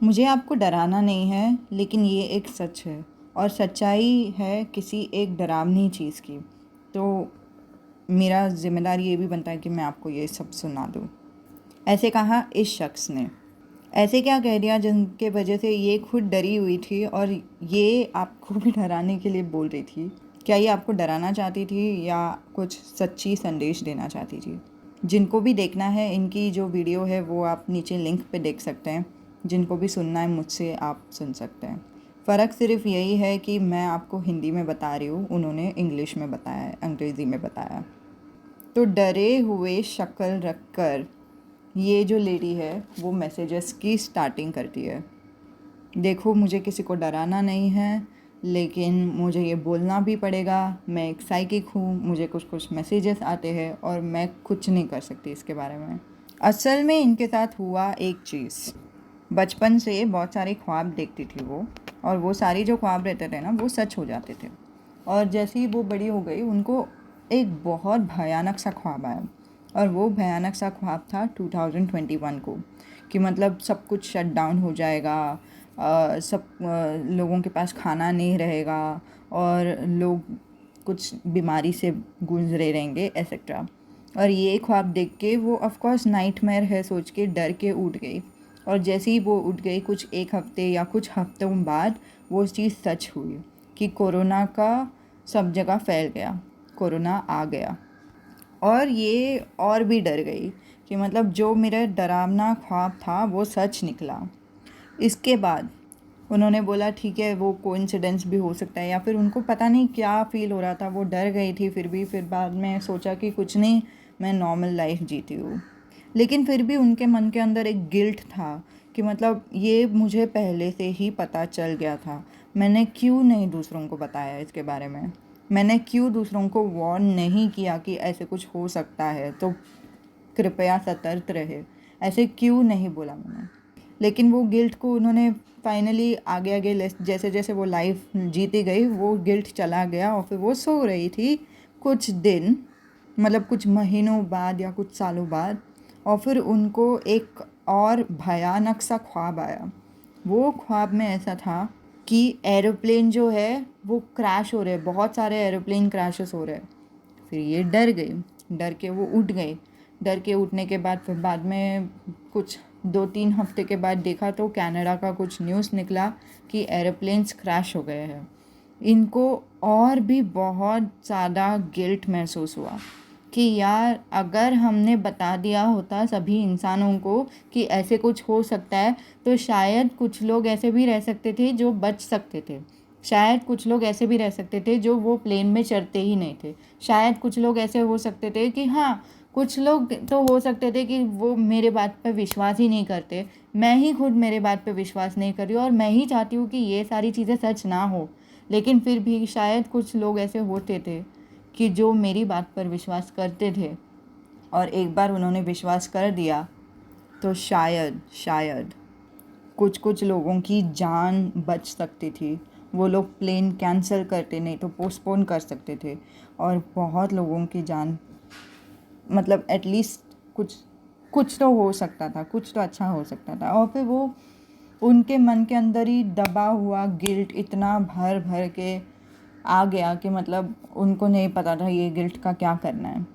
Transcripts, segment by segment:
मुझे आपको डराना नहीं है, लेकिन ये एक सच है और सच्चाई है किसी एक डरावनी चीज़ की। तो मेरा ज़िम्मेदारी ये भी बनता है कि मैं आपको ये सब सुना दूँ। ऐसे कहा इस शख्स ने। ऐसे क्या कह दिया जिनके वजह से ये खुद डरी हुई थी और ये आपको भी डराने के लिए बोल रही थी। क्या ये आपको डराना चाहती थी या कुछ सच्ची संदेश देना चाहती थी? जिनको भी देखना है इनकी जो वीडियो है वो आप नीचे लिंक पे देख सकते हैं। जिनको भी सुनना है मुझसे आप सुन सकते हैं। फ़र्क सिर्फ यही है कि मैं आपको हिंदी में बता रही हूँ, उन्होंने इंग्लिश में बताया, अंग्रेज़ी में बताया। तो डरे हुए शक्ल रख कर ये जो लेडी है वो मैसेजेस की स्टार्टिंग करती है। देखो, मुझे किसी को डराना नहीं है, लेकिन मुझे ये बोलना भी पड़ेगा। मैं एक साइकिक हूँ, मुझे कुछ कुछ मैसेजेस आते हैं और मैं कुछ नहीं कर सकती इसके बारे में। असल में इनके साथ हुआ एक चीज़। बचपन से बहुत सारे ख्वाब देखती थी वो, और वो सारी जो ख्वाब रहते थे ना वो सच हो जाते थे। और जैसे ही वो बड़ी हो गई उनको एक बहुत भयानक सा ख्वाब आया, और वो भयानक सा ख्वाब था 2021 को, कि मतलब सब कुछ शट डाउन हो जाएगा, सब लोगों के पास खाना नहीं रहेगा और लोग कुछ बीमारी से गुजरे रहेंगे एक्सेट्रा। और ये ख्वाब देख के वो ऑफ कोर्स नाइटमेयर है सोच के डर के उठ गई। और जैसे ही वो उठ गई कुछ एक हफ्ते या कुछ हफ्तों बाद वो चीज़ सच हुई कि कोरोना का सब जगह फैल गया, कोरोना आ गया। और ये और भी डर गई कि मतलब जो मेरा डरावना ख्वाब था वो सच निकला। इसके बाद उन्होंने बोला ठीक है, वो कोइंसिडेंस भी हो सकता है, या फिर उनको पता नहीं क्या फ़ील हो रहा था, वो डर गई थी फिर बाद में सोचा कि कुछ नहीं, मैं नॉर्मल लाइफ जीती हूँ। लेकिन फिर भी उनके मन के अंदर एक गिल्ट था कि मतलब ये मुझे पहले से ही पता चल गया था, मैंने क्यों नहीं दूसरों को बताया इसके बारे में, मैंने क्यों दूसरों को वार्न नहीं किया कि ऐसे कुछ हो सकता है, तो कृपया सतर्क रहे, ऐसे क्यों नहीं बोला मैंने। लेकिन वो गिल्ट को उन्होंने फाइनली आगे आगे जैसे जैसे वो लाइफ जीती गई वो गिल्ट चला गया, और फिर वो सो रही थी कुछ दिन, मतलब कुछ महीनों बाद या कुछ सालों बाद, और फिर उनको एक और भयानक सा ख्वाब आया। वो ख्वाब में ऐसा था कि एरोप्लेन जो है वो क्रैश हो रहे, बहुत सारे एरोप्लेन क्रैशेस हो रहे। फिर ये डर गई, डर के वो उठ गई। डर के उठने के बाद फिर बाद में कुछ 2-3 हफ्ते के बाद देखा तो कनाडा का कुछ न्यूज़ निकला कि एरोप्लेन्स क्रैश हो गए हैं। इनको और भी बहुत ज़्यादा गिल्ट महसूस हुआ कि यार अगर हमने बता दिया होता सभी इंसानों को कि ऐसे कुछ हो सकता है, तो शायद कुछ लोग ऐसे भी रह सकते थे जो बच सकते थे, शायद कुछ लोग ऐसे भी रह सकते थे जो वो प्लेन में चढ़ते ही नहीं थे, शायद कुछ लोग ऐसे हो सकते थे कि हाँ, कुछ लोग तो हो सकते थे कि वो मेरे बात पर विश्वास ही नहीं करते। मैं ही खुद मेरे बात पर विश्वास नहीं कर रही हूँ और मैं ही चाहती हूँ कि ये सारी चीज़ें सच ना हो, लेकिन फिर भी शायद कुछ लोग ऐसे होते थे कि जो मेरी बात पर विश्वास करते थे, और एक बार उन्होंने विश्वास कर दिया तो शायद कुछ कुछ लोगों की जान बच सकती थी। वो लोग प्लेन कैंसिल करते, नहीं तो पोस्टपोन कर सकते थे, और बहुत लोगों की जान, मतलब एटलीस्ट कुछ कुछ तो हो सकता था, कुछ तो अच्छा हो सकता था। और फिर वो उनके मन के अंदर ही दबा हुआ गिल्ट इतना भर भर के आ गया कि मतलब उनको नहीं पता था ये गिल्ट का क्या करना है।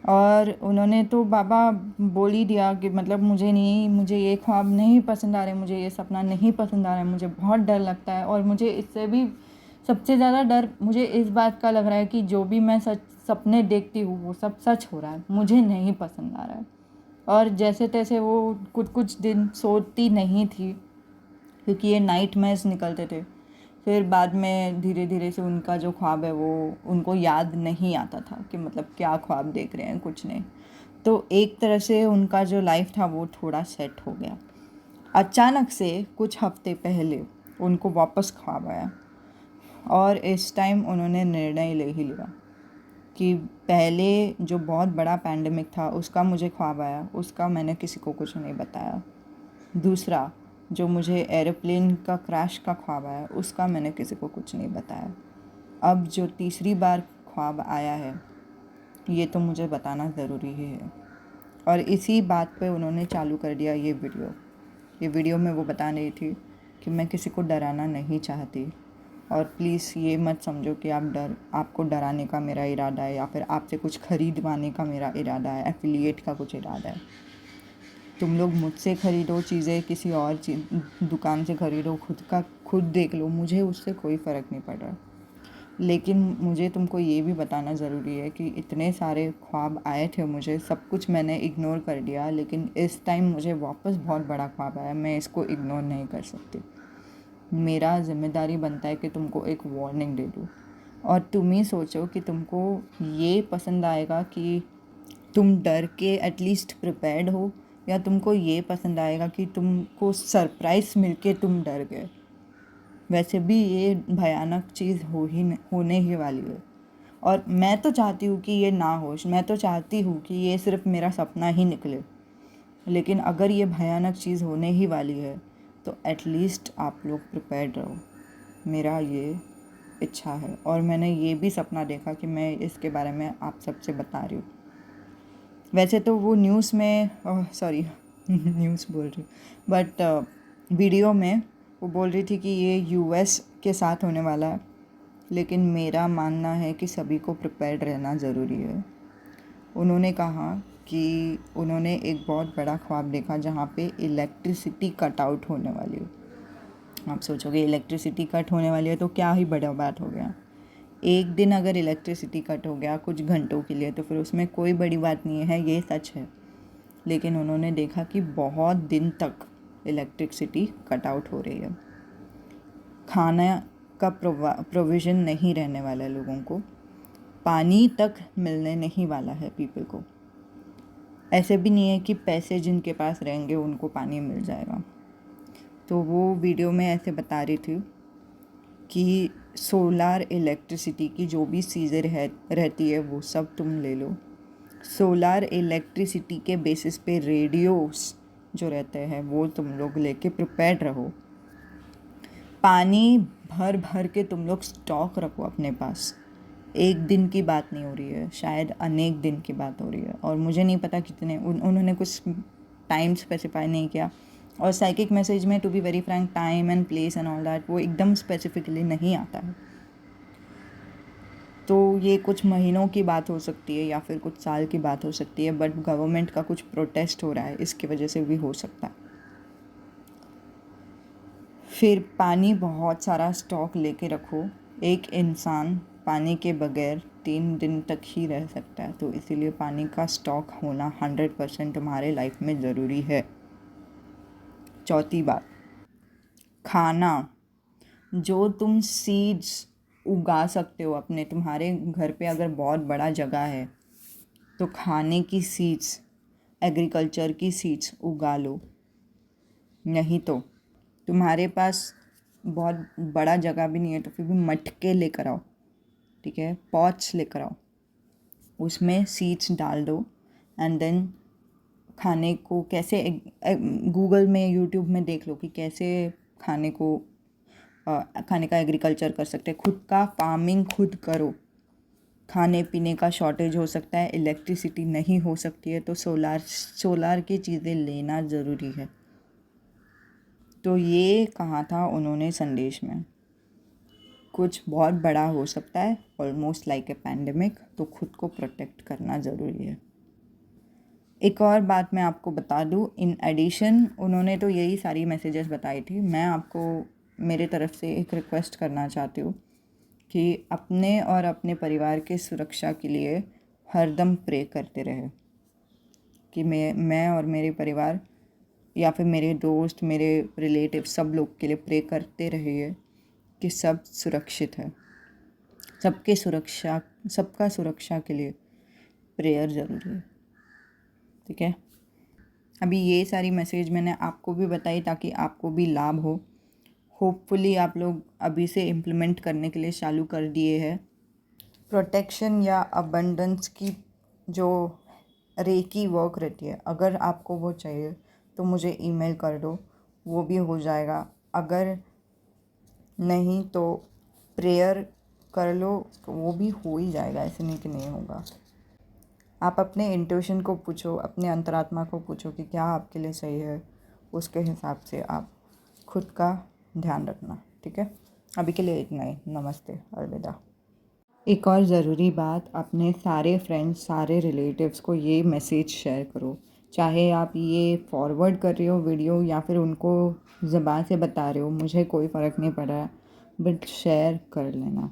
और उन्होंने तो बाबा बोल ही दिया कि मतलब मुझे नहीं, मुझे ये ख्वाब नहीं पसंद आ रहे, मुझे ये सपना नहीं पसंद आ रहा है, मुझे बहुत डर लगता है, और मुझे इससे भी सबसे ज़्यादा डर मुझे इस बात का लग रहा है कि जो भी मैं सच सपने देखती हूँ वो सब सच हो रहा है, मुझे नहीं पसंद आ रहा है। और जैसे तैसे वो कुछ कुछ दिन सोती नहीं थी क्योंकि ये नाइटमेयर्स निकलते थे। फिर बाद में धीरे धीरे से उनका जो ख्वाब है वो उनको याद नहीं आता था कि मतलब क्या ख्वाब देख रहे हैं, कुछ नहीं। तो एक तरह से उनका जो लाइफ था वो थोड़ा सेट हो गया। अचानक से कुछ हफ्ते पहले उनको वापस ख्वाब आया, और इस टाइम उन्होंने निर्णय ले ही लिया कि पहले जो बहुत बड़ा पैंडमिक था उसका मुझे ख्वाब आया, उसका मैंने किसी को कुछ नहीं बताया। दूसरा जो मुझे एरोप्लेन का क्रैश का ख्वाब आया उसका मैंने किसी को कुछ नहीं बताया। अब जो तीसरी बार ख्वाब आया है ये तो मुझे बताना ज़रूरी ही है। और इसी बात पे उन्होंने चालू कर दिया ये वीडियो। ये वीडियो में वो बता रही थी कि मैं किसी को डराना नहीं चाहती, और प्लीज़ ये मत समझो कि आपको डराने का मेरा इरादा है या फिर आपसे कुछ खरीदवाने का मेरा इरादा है, एफिलिएट का कुछ इरादा है। तुम लोग मुझसे ख़रीदो चीज़ें, किसी और दुकान से ख़रीदो, खुद देख लो, मुझे उससे कोई फ़र्क नहीं पड़ रहा। लेकिन मुझे तुमको ये भी बताना ज़रूरी है कि इतने सारे ख्वाब आए थे मुझे, सब कुछ मैंने इग्नोर कर दिया, लेकिन इस टाइम मुझे वापस बहुत बड़ा ख्वाब आया, मैं इसको इग्नोर नहीं कर सकती। मेरा ज़िम्मेदारी बनता है कि तुमको एक वार्निंग दे दूँ, और तुम ही सोचो कि तुमको ये पसंद आएगा कि तुम डर के एटलीस्ट प्रिपेयर्ड हो, या तुमको ये पसंद आएगा कि तुमको सरप्राइज़ मिलके तुम डर गए। वैसे भी ये भयानक चीज़ होने ही वाली है, और मैं तो चाहती हूँ कि ये ना हो, मैं तो चाहती हूँ कि ये सिर्फ मेरा सपना ही निकले। लेकिन अगर ये भयानक चीज़ होने ही वाली है तो एटलीस्ट आप लोग प्रिपेयर्ड रहो, मेरा ये इच्छा है। और मैंने ये भी सपना देखा कि मैं इसके बारे में आप सबसे बता रही हूँ। वैसे तो वो न्यूज़ में सॉरी न्यूज़ बोल रही हूँ, बट वीडियो में वो बोल रही थी कि ये यूएस के साथ होने वाला है, लेकिन मेरा मानना है कि सभी को प्रिपेयर्ड रहना ज़रूरी है। उन्होंने कहा कि उन्होंने एक बहुत बड़ा ख्वाब देखा जहाँ पे इलेक्ट्रिसिटी कट आउट होने वाली है। आप सोचोगे इलेक्ट्रिसिटी कट होने वाली है तो क्या ही बड़ा बात हो गया। एक दिन अगर इलेक्ट्रिसिटी कट हो गया कुछ घंटों के लिए तो फिर उसमें कोई बड़ी बात नहीं है, ये सच है। लेकिन उन्होंने देखा कि बहुत दिन तक इलेक्ट्रिसिटी कट आउट हो रही है, खाना का प्रोविज़न नहीं रहने वाला है लोगों को, पानी तक मिलने नहीं वाला है पीपल को। ऐसे भी नहीं है कि पैसे जिनके पास रहेंगे उनको पानी मिल जाएगा। तो वो वीडियो में ऐसे बता रही थी कि सोलार इलेक्ट्रिसिटी की जो भी चीज़ें रहती है वो सब तुम ले लो। सोलार इलेक्ट्रिसिटी के बेसिस पे रेडियोस जो रहते हैं वो तुम लोग लेके प्रिपेयर्ड रहो। पानी भर भर के तुम लोग स्टॉक रखो अपने पास। एक दिन की बात नहीं हो रही है, शायद अनेक दिन की बात हो रही है, और मुझे नहीं पता कितने। उन्होंने कुछ टाइम स्पेसिफाई नहीं किया, और साइकिक मैसेज में to be very frank time and place and all that वो एकदम स्पेसिफिकली नहीं आता है। तो ये कुछ महीनों की बात हो सकती है या फिर कुछ साल की बात हो सकती है, बट गवर्नमेंट का कुछ प्रोटेस्ट हो रहा है, इसकी वजह से भी हो सकता है। फिर पानी बहुत सारा स्टॉक लेके रखो। एक इंसान पानी के बगैर 3 दिन तक ही रह सकता है, तो इसीलिए पानी का स्टॉक होना 100% तुम्हारे लाइफ में ज़रूरी है। चौथी बात, खाना जो तुम सीड्स उगा सकते हो अपने, तुम्हारे घर पे अगर बहुत बड़ा जगह है तो खाने की सीड्स, एग्रीकल्चर की सीड्स उगा लो। नहीं तो तुम्हारे पास बहुत बड़ा जगह भी नहीं है तो फिर भी मटके लेकर आओ, ठीक है, पॉट्स लेकर आओ, उसमें सीड्स डाल दो, एंड देन खाने को कैसे गूगल में यूट्यूब में देख लो कि कैसे खाने का एग्रीकल्चर कर सकते हैं। खुद का फार्मिंग खुद करो। खाने पीने का शॉर्टेज हो सकता है, इलेक्ट्रिसिटी नहीं हो सकती है, तो सोलार की चीज़ें लेना ज़रूरी है। तो ये कहा था उन्होंने संदेश में, कुछ बहुत बड़ा हो सकता है, ऑलमोस्ट लाइक ए पैंडेमिक, तो खुद को प्रोटेक्ट करना ज़रूरी है। एक और बात मैं आपको बता दूँ, इन एडिशन उन्होंने तो यही सारी मैसेजेस बताई थी, मैं आपको मेरे तरफ से एक रिक्वेस्ट करना चाहती हूँ कि अपने और अपने परिवार के सुरक्षा के लिए हरदम प्रे करते रहे कि मैं और मेरे परिवार या फिर मेरे दोस्त, मेरे रिलेटिव, सब लोग के लिए प्रे करते रहिए कि सब सुरक्षित है। सबका सुरक्षा के लिए प्रेयर ज़रूरी है, ठीक है। अभी ये सारी मैसेज मैंने आपको भी बताई ताकि आपको भी लाभ हो। होपफुली आप लोग अभी से इम्प्लीमेंट करने के लिए चालू कर दिए हैं। प्रोटेक्शन या अबंडेंस की जो रेकी वर्क रहती है, अगर आपको वो चाहिए तो मुझे ईमेल कर दो, वो भी हो जाएगा। अगर नहीं तो प्रेयर कर लो तो वो भी हो ही जाएगा, ऐसे नहीं कि नहीं होगा। आप अपने इंट्यूशन को पूछो, अपने अंतरात्मा को पूछो कि क्या आपके लिए सही है, उसके हिसाब से आप खुद का ध्यान रखना, ठीक है। अभी के लिए इतना ही। नमस्ते, अलविदा। एक और ज़रूरी बात, अपने सारे फ्रेंड्स, सारे रिलेटिव्स को ये मैसेज शेयर करो। चाहे आप ये फॉरवर्ड कर रहे हो वीडियो या फिर उनको ज़बान से बता रहे हो, मुझे कोई फ़र्क नहीं पड़ रहा है, बट शेयर कर लेना।